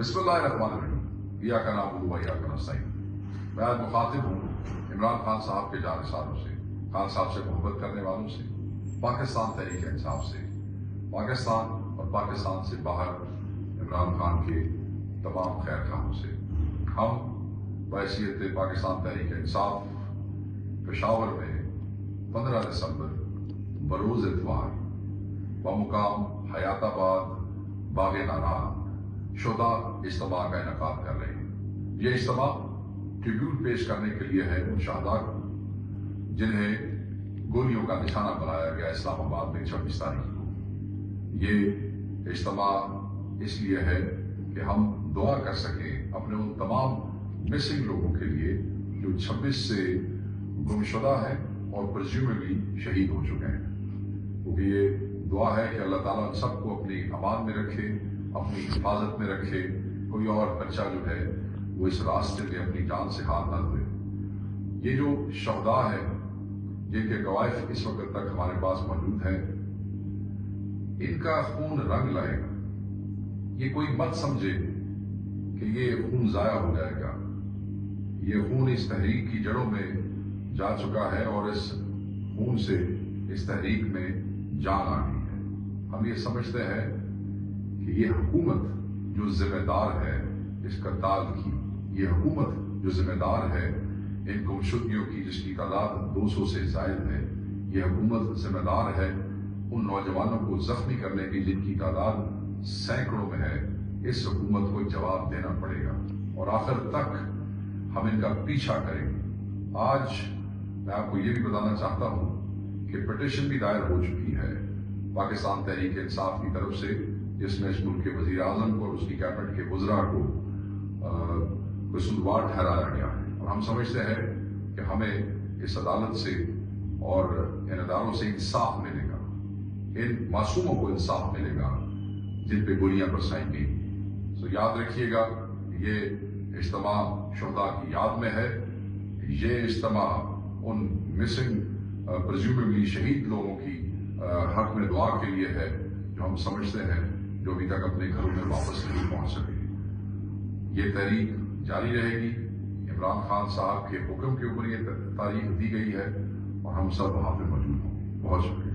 بسم اللہ الرحمن الرحیم ایاک نعبد و ایاک نستعین۔ میں آج مخاطب ہوں عمران خان صاحب کے جانثاروں سے، خان صاحب سے محبت کرنے والوں سے، پاکستان تحریک انصاف سے، پاکستان اور پاکستان سے باہر عمران خان کے تمام خیر خواہوں سے۔ ہم بحیثیت پاکستان تحریک انصاف پشاور میں 15 دسمبر بروز اتوار بمقام حیات آباد باغ ناران شہداء اجتماع کا انعقاد کر رہے ہیں۔ یہ اجتماع ٹریبیوٹ پیش کرنے کے لیے ہے ان شہداء کو جنہیں گولیوں کا نشانہ بنایا گیا اسلام آباد میں 26 تاریخ کو۔ یہ اجتماع اس لیے ہے کہ ہم دعا کر سکیں اپنے ان تمام مسنگ لوگوں کے لیے جو 26 سے گمشدہ ہیں اور پرزیومبلی شہید ہو چکے ہیں، کیونکہ یہ دعا ہے کہ اللہ تعالیٰ ان سب کو اپنی امان میں رکھے، اپنی حفاظت میں رکھے، کوئی اور بچہ جو ہے وہ اس راستے میں اپنی جان سے ہاتھ نہ دھوئے۔ یہ جو شہداء ہیں جن کے گوائف اس وقت تک ہمارے پاس موجود ہیں، ان کا خون رنگ لائے گا۔ یہ کوئی مت سمجھے کہ یہ خون ضائع ہو جائے گا۔ یہ خون اس تحریک کی جڑوں میں جا چکا ہے اور اس خون سے اس تحریک میں جان آ گئی ہے۔ ہم یہ سمجھتے ہیں کہ یہ حکومت جو ذمہ دار ہے اس قتال کی، یہ حکومت جو ذمہ دار ہے ان گمشدگیوں کی جس کی تعداد 200 سے زائد ہے، یہ حکومت ذمہ دار ہے ان نوجوانوں کو زخمی کرنے کی جن کی تعداد سینکڑوں میں ہے۔ اس حکومت کو جواب دینا پڑے گا اور آخر تک ہم ان کا پیچھا کریں گے۔ آج میں آپ کو یہ بھی بتانا چاہتا ہوں کہ پٹیشن بھی دائر ہو چکی ہے پاکستان تحریک انصاف کی طرف سے، جس میں اس ملک کے وزیر اعظم کو اور اس کی کیبنٹ کے وزراء کو قصوروار ٹھہرایا گیا ہے، اور ہم سمجھتے ہیں کہ ہمیں اس عدالت سے اور ان اداروں سے انصاف ملے گا، ان معصوموں کو انصاف ملے گا جن پہ گولیاں برسائی گئی۔ سو یاد رکھیے گا یہ اجتماع شہداء کی یاد میں ہے، یہ اجتماع ان مسنگ پرزیومبلی شہید لوگوں کی حق میں دعا کے لیے ہے جو ہم سمجھتے ہیں جو ابھی تک اپنے گھروں میں واپس نہیں پہنچ سکے۔ یہ تحریک جاری رہے گی۔ عمران خان صاحب کے حکم کے اوپر یہ تاریخ دی گئی ہے اور ہم سب وہاں پہ موجود ہوں گے۔ بہت شکریہ۔